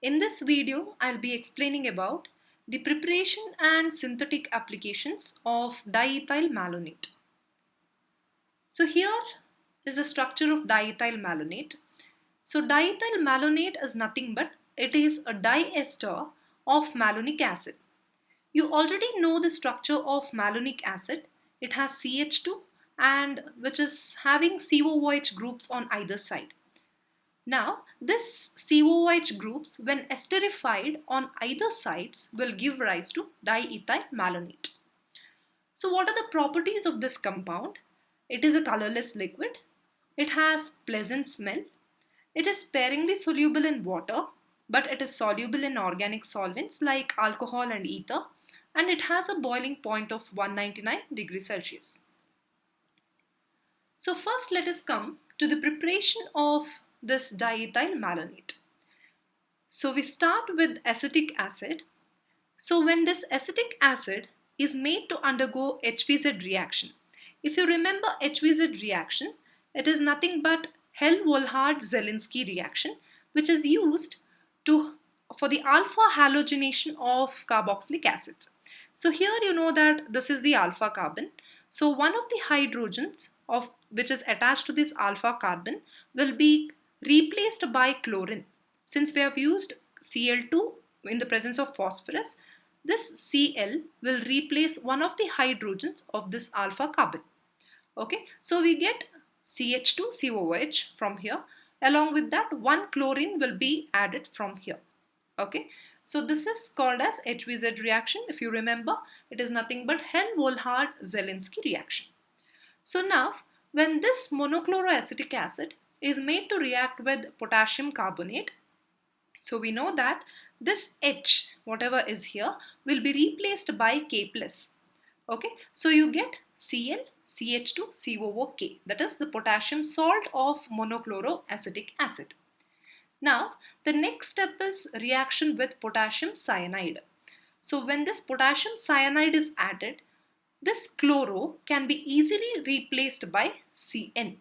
In this video, I'll be explaining about the preparation and synthetic applications of diethyl malonate. So here is the structure of diethyl malonate. So diethyl malonate is nothing but it is a diester of malonic acid. You already know the structure of malonic acid. It has CH2 and which is having COOH groups on either side. Now, this COOH groups, when esterified on either sides, will give rise to diethyl malonate. So, what are the properties of this compound? It is a colorless liquid. It has pleasant smell. It is sparingly soluble in water, but it is soluble in organic solvents like alcohol and ether, and it has a boiling point of 199 degrees Celsius. So first let us come to the preparation of this diethyl malonate. So we start with acetic acid. So when this acetic acid is made to undergo HVZ reaction, if you remember HVZ reaction, it is nothing but Helmholtz-Zielinski reaction, which is used for the alpha halogenation of carboxylic acids. So here you know that this is the alpha carbon. So one of the hydrogens of which is attached to this alpha carbon will be replaced by chlorine. Since we have used Cl2 in the presence of phosphorus, this Cl will replace one of the hydrogens of this alpha carbon. Okay, so we get CH2COOH from here. Along with that, one chlorine will be added from here. Okay, so this is called as HVZ reaction. If you remember, it is nothing but Helmholtz-Zielinski reaction. So now, when this monochloroacetic acid is made to react with potassium carbonate, so we know that this H, whatever is here, will be replaced by K+. Okay, so you get Cl CH2COOK, that is the potassium salt of monochloroacetic acid. Now, the next step is reaction with potassium cyanide. So when this potassium cyanide is added, this chloro can be easily replaced by Cn.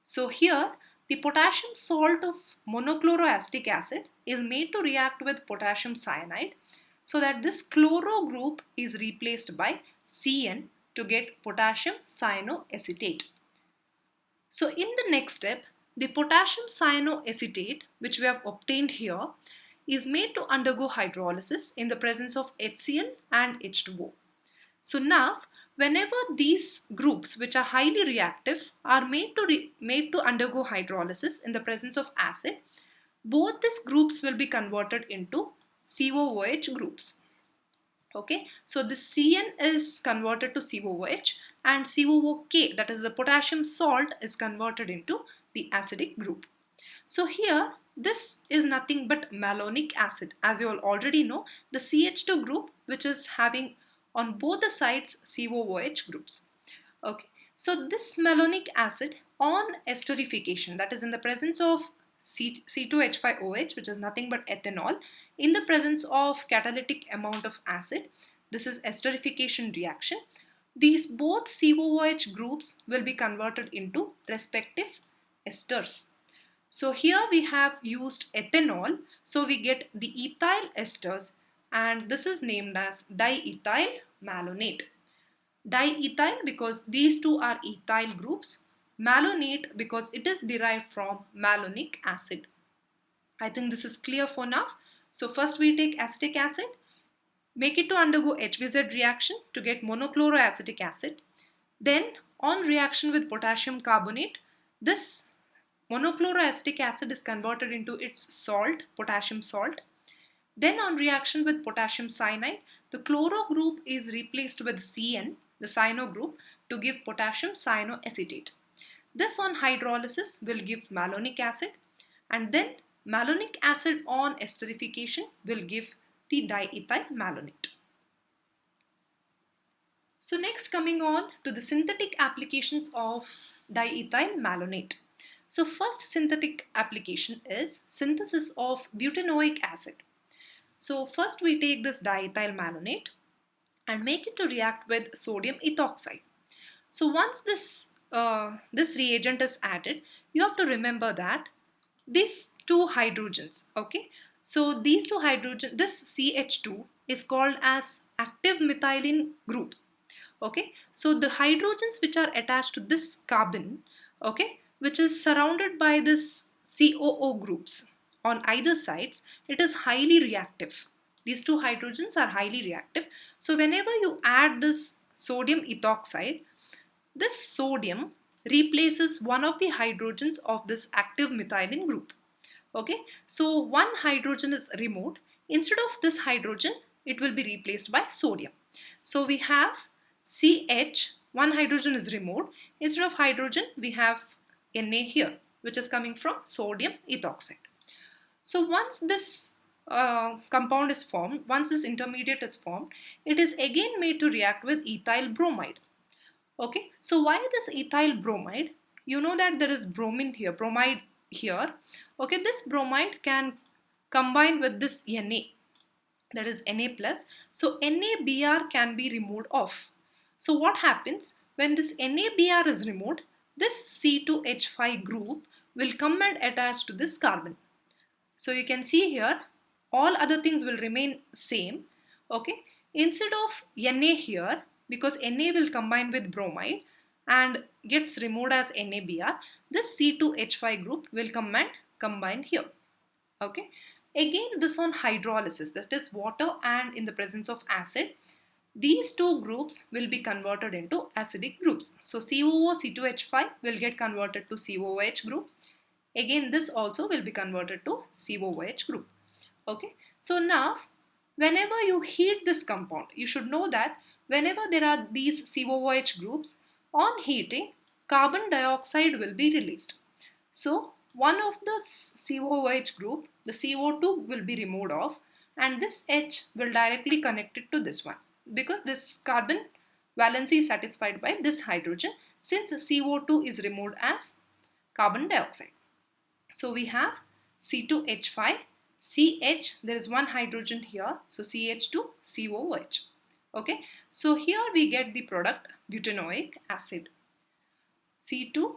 So here, the potassium salt of monochloroacetic acid is made to react with potassium cyanide so that this chloro group is replaced by Cn to get potassium cyanoacetate. So in the next step, the potassium cyanoacetate which we have obtained here is made to undergo hydrolysis in the presence of HCl and H2O. So now, whenever these groups which are highly reactive are made to undergo hydrolysis in the presence of acid, both these groups will be converted into COOH groups. Okay, so the Cn is converted to COOH and COOK, that is the potassium salt, is converted into the acidic group. So here this is nothing but malonic acid. As you all already know, the CH2 group which is having on both the sides COOH groups. Okay, so this malonic acid on esterification, that is in the presence of C2H5OH, which is nothing but ethanol, in the presence of catalytic amount of acid, this is esterification reaction. These both COOH groups will be converted into respective esters. So here we have used ethanol, so we get the ethyl esters, and this is named as diethyl malonate. Diethyl because these two are ethyl groups, malonate because it is derived from malonic acid. I think this is clear for now. So first we take acetic acid, make it to undergo HVZ reaction to get monochloroacetic acid. Then on reaction with potassium carbonate, this monochloroacetic acid is converted into its salt, potassium salt. Then on reaction with potassium cyanide, the chloro group is replaced with Cn, the cyano group, to give potassium cyanoacetate. This on hydrolysis will give malonic acid, and then malonic acid on esterification will give the diethyl malonate. So next, coming on to the synthetic applications of diethyl malonate. So first synthetic application is synthesis of butanoic acid. So first we take this diethyl malonate and make it to react with sodium ethoxide. So once this reagent is added, you have to remember that these two hydrogens, okay, So these two hydrogen, this CH2 is called as active methylene group. Okay, so the hydrogens which are attached to this carbon, okay, which is surrounded by this COO groups on either sides, it is highly reactive. These two hydrogens are highly reactive. So whenever you add this sodium ethoxide, this sodium replaces one of the hydrogens of this active methylene group. Okay, so one hydrogen is removed. Instead of this hydrogen, it will be replaced by sodium. So we have CH, one hydrogen is removed. Instead of hydrogen, we have Na here, which is coming from sodium ethoxide. So once this compound is formed, once this intermediate is formed, it is again made to react with ethyl bromide. Okay, so why this ethyl bromide? You know that there is bromine here, bromide here. Okay, this bromide can combine with this Na, that is Na plus. So NaBr can be removed off. So what happens when this NaBr is removed? This C2H5 group will come and attach to this carbon. So you can see here all other things will remain same. Okay, instead of Na here, because Na will combine with bromide and gets removed as NaBr, this C2H5 group will come and combine here. Okay, again this on hydrolysis, that is water and in the presence of acid, these two groups will be converted into acidic groups. So COO C2H5 will get converted to COOH group. Again this also will be converted to COOH group. Okay, so now whenever you heat this compound, you should know that whenever there are these COOH groups, on heating carbon dioxide will be released. So one of the COOH group, the CO2 will be removed off, and this H will directly connect it to this one, because this carbon valency is satisfied by this hydrogen, since CO2 is removed as carbon dioxide. So we have C2H5, CH, there is one hydrogen here, so CH2, COOH. Okay, so here we get the product butanoic acid. C2,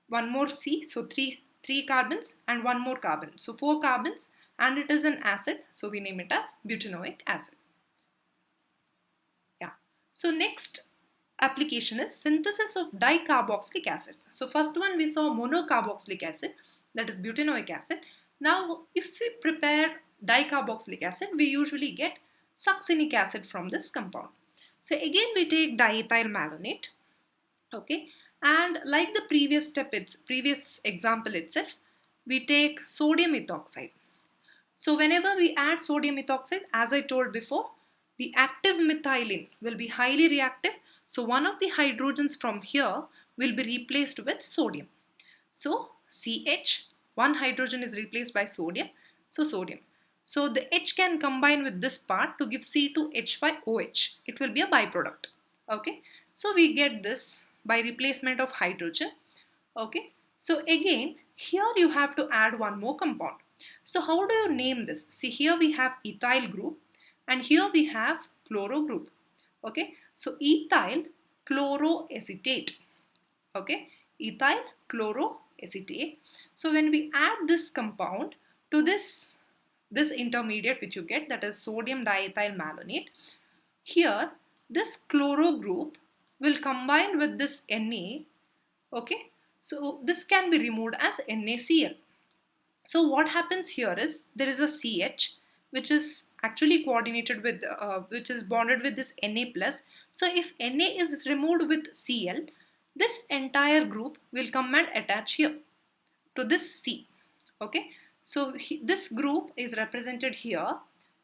one more C, so three carbons and one more carbon, so 4 carbons, and it is an acid, so we name it as butanoic acid. Yeah, so next application is synthesis of dicarboxylic acids. So first one we saw monocarboxylic acid, that is butanoic acid. Now if we prepare dicarboxylic acid, we usually get succinic acid from this compound. So again we take diethyl malonate. Okay, and like the previous step, its previous example itself, we take sodium ethoxide. So whenever we add sodium ethoxide, as I told before, the active methylene will be highly reactive. So one of the hydrogens from here will be replaced with sodium. So CH, one hydrogen is replaced by sodium. So sodium. So the H can combine with this part to give C2H5OH. It will be a byproduct. Okay. So we get this by replacement of hydrogen. Okay. So again, here you have to add one more compound. So how do you name this? See, here we have ethyl group and here we have chloro group. Okay, so ethyl chloroacetate. Okay, ethyl chloroacetate. So when we add this compound to this intermediate which you get, that is sodium diethyl malonate, here this chloro group will combine with this Na. Okay, so this can be removed as NaCl. So what happens here is there is a CH which is actually coordinated with which is bonded with this Na plus. So if Na is removed with Cl, this entire group will come and attach here to this C. Okay, so this group is represented here.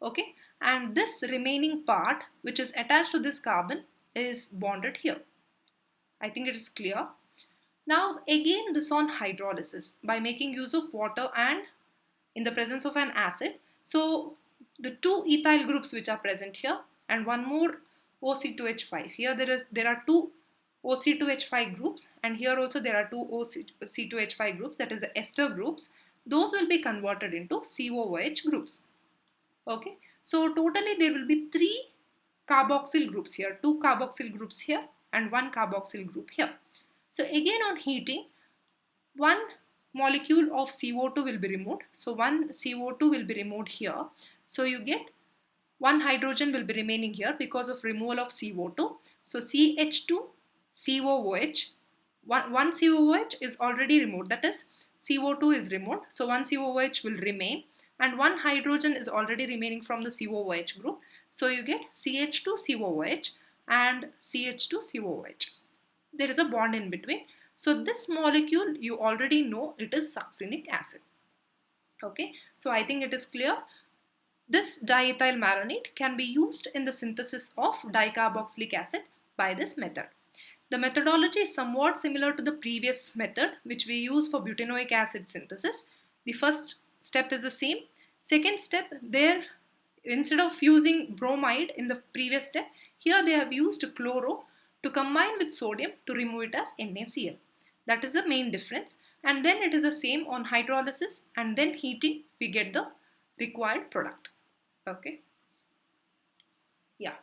Okay, and this remaining part which is attached to this carbon is bonded here. I think it is clear. Now again this on hydrolysis by making use of water and in the presence of an acid. So the two ethyl groups which are present here and one more OC2H5. Here there are two OC2H5 groups and here also there are two OC2H5 groups, that is the ester groups. Those will be converted into COOH groups. Okay, so totally there will be 3 carboxyl groups here, 2 carboxyl groups here and 1 carboxyl group here. So again on heating, one molecule of CO2 will be removed. So one CO2 will be removed here. So you get one hydrogen will be remaining here because of removal of CO2. So CH2 COOH, one COOH is already removed, that is CO2 is removed. So one COOH will remain and one hydrogen is already remaining from the COOH group. So you get CH2 COOH and CH2 COOH. There is a bond in between. So this molecule you already know it is succinic acid. Okay, so I think it is clear. This diethyl malonate can be used in the synthesis of dicarboxylic acid by this method. The methodology is somewhat similar to the previous method which we use for butanoic acid synthesis. The first step is the same. Second step, there instead of using bromide in the previous step, here they have used chloro to combine with sodium to remove it as NaCl. That is the main difference. And then it is the same on hydrolysis and then heating we get the required product. Okay. Yeah.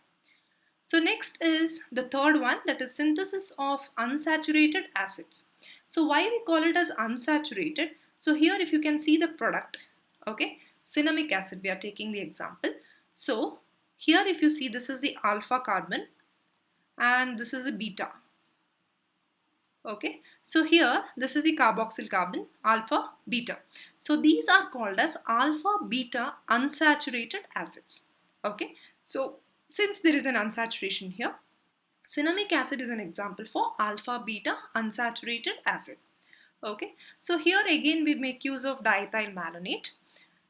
So next is the third one, that is synthesis of unsaturated acids. So why we call it as unsaturated? So here if you can see the product, okay, cinnamic acid we are taking the example. So here if you see this is the alpha carbon and this is a beta. Okay, so here this is the carboxyl carbon alpha beta. So these are called as alpha beta unsaturated acids. Okay, so since there is an unsaturation here, cinnamic acid is an example for alpha beta unsaturated acid. Okay, so here again we make use of diethyl malonate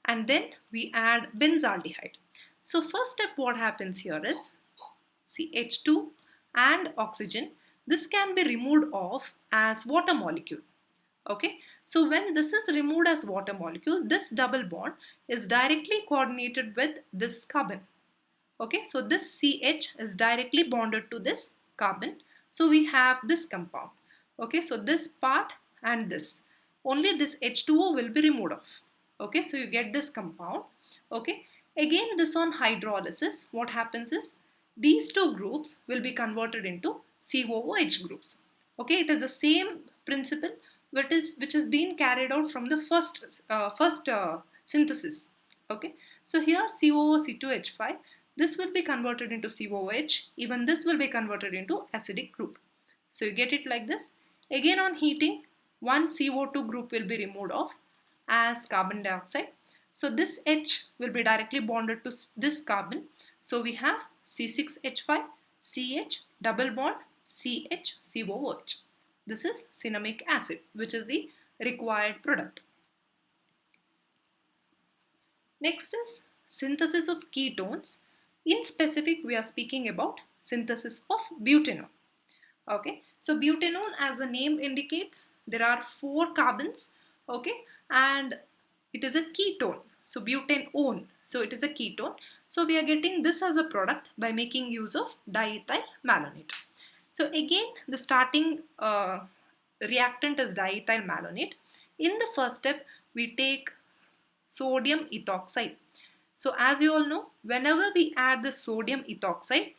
and then we add benzaldehyde. So first step what happens here is CH2 and oxygen. This can be removed off as water molecule. Okay, so when this is removed as water molecule, this double bond is directly coordinated with this carbon. Okay, so this CH is directly bonded to this carbon. So we have this compound. Okay, so this part and this. Only this H2O will be removed off. Okay, so you get this compound. Okay, again this on hydrolysis, what happens is these two groups will be converted into COOH groups. Okay, it is the same principle which is being carried out from the first synthesis. Okay, so here COOC2H5, this will be converted into COOH, even this will be converted into acidic group. So you get it like this. Again on heating, one CO2 group will be removed off as carbon dioxide. So this H will be directly bonded to this carbon. So we have C6H5, CH, double bond, CH, COOH. This is cinnamic acid, which is the required product. Next is synthesis of ketones. In specific, we are speaking about synthesis of butanone. Okay, so butanone, as the name indicates, there are 4 carbons. Okay, and it is a ketone. So butanone, so it is a ketone. So we are getting this as a product by making use of diethyl malonate. So again, the starting reactant is diethyl malonate. In the first step, we take sodium ethoxide. So as you all know, whenever we add the sodium ethoxide,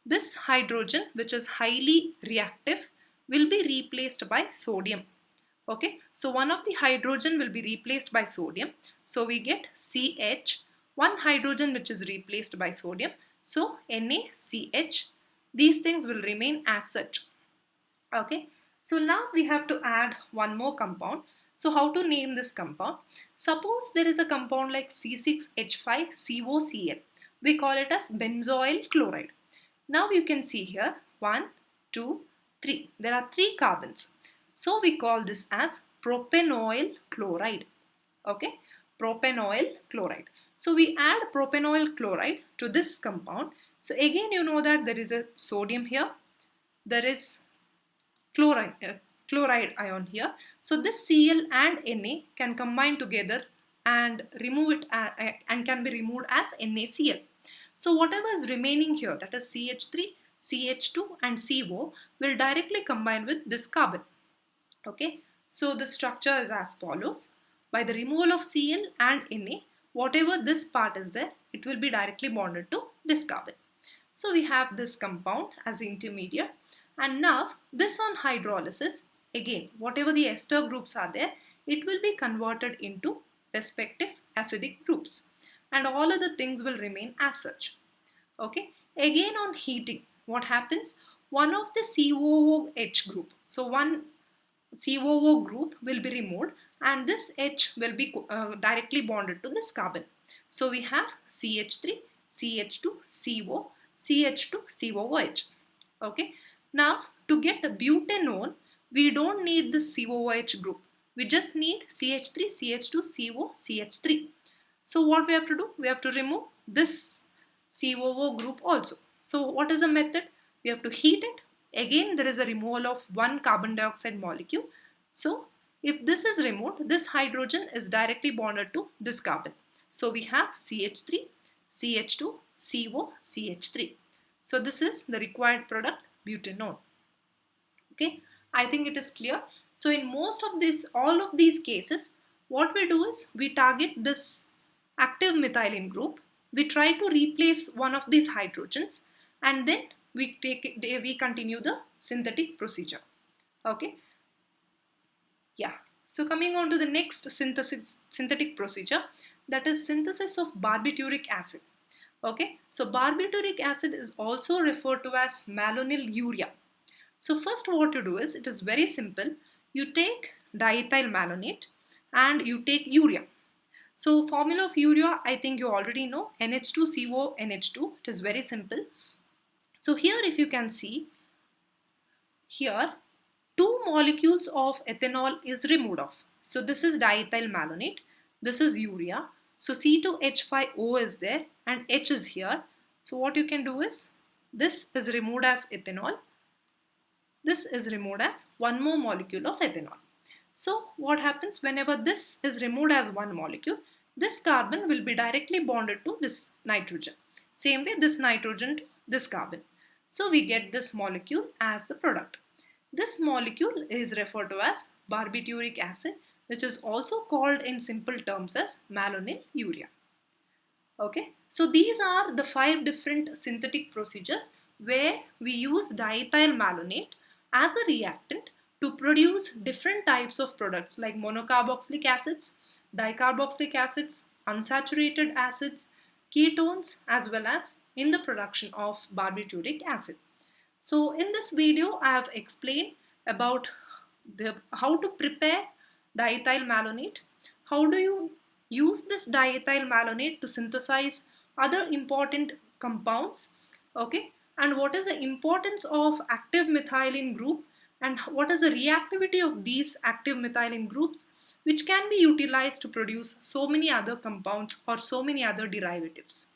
this hydrogen, which is highly reactive, will be replaced by sodium. Okay, so one of the hydrogen will be replaced by sodium. So we get CH, one hydrogen which is replaced by sodium. So NaCH, these things will remain as such. Okay, so now we have to add one more compound. So how to name this compound? Suppose there is a compound like C6H5COCl. We call it as benzoyl chloride. Now you can see here 1, 2, 3. There are 3 carbons. So we call this as propanoyl chloride. Okay, propanoyl chloride. So we add propanoyl chloride to this compound. So again you know that there is a sodium here. There is chloride ion here. So this Cl and Na can combine together and remove it and can be removed as NaCl. So whatever is remaining here, that is CH3, CH2 and CO, will directly combine with this carbon. Okay, so the structure is as follows. By the removal of Cl and Na, whatever this part is there, it will be directly bonded to this carbon. So we have this compound as the intermediate, and now this on hydrolysis, again whatever the ester groups are there, it will be converted into respective acidic groups and all other things will remain as such. Okay, again on heating, what happens? One of the COOH group, so one COO group will be removed and this H will be directly bonded to this carbon. So we have CH3, CH2, CO, CH2, COOH. Okay. Now to get a butanone, we don't need this COOH group. We just need CH3, CH2, CO, CH3. So what we have to do? We have to remove this COO group also. So what is the method? We have to heat it. Again, there is a removal of one carbon dioxide molecule. So if this is removed, this hydrogen is directly bonded to this carbon. So we have CH3, CH2, CO, CH3. So this is the required product, butanone. Okay, I think it is clear. So in most of this, all of these cases, what we do is we target this active methylene group. We try to replace one of these hydrogens and then we continue the synthetic procedure. Okay, yeah. So coming on to the next synthetic procedure, that is synthesis of barbituric acid. Okay, so barbituric acid is also referred to as malonyl urea. So first what you do is, it is very simple. You take diethyl malonate and you take urea. So formula of urea, I think you already know, NH2CO NH2. It is very simple. So here if you can see, here two molecules of ethanol is removed off. So this is diethyl malonate, this is urea. So C2H5O is there and H is here. So what you can do is, this is removed as ethanol. This is removed as one more molecule of ethanol. So what happens whenever this is removed as one molecule, this carbon will be directly bonded to this nitrogen. Same way this nitrogen to this carbon. So we get this molecule as the product. This molecule is referred to as barbituric acid, which is also called in simple terms as malonyl urea. Okay, so these are the 5 different synthetic procedures where we use diethyl malonate as a reactant to produce different types of products like monocarboxylic acids, dicarboxylic acids, unsaturated acids, ketones, as well as in the production of barbituric acid. So in this video, I have explained about how to prepare diethyl malonate, how do you use this diethyl malonate to synthesize other important compounds, okay, and what is the importance of active methylene group and what is the reactivity of these active methylene groups which can be utilized to produce so many other compounds or so many other derivatives.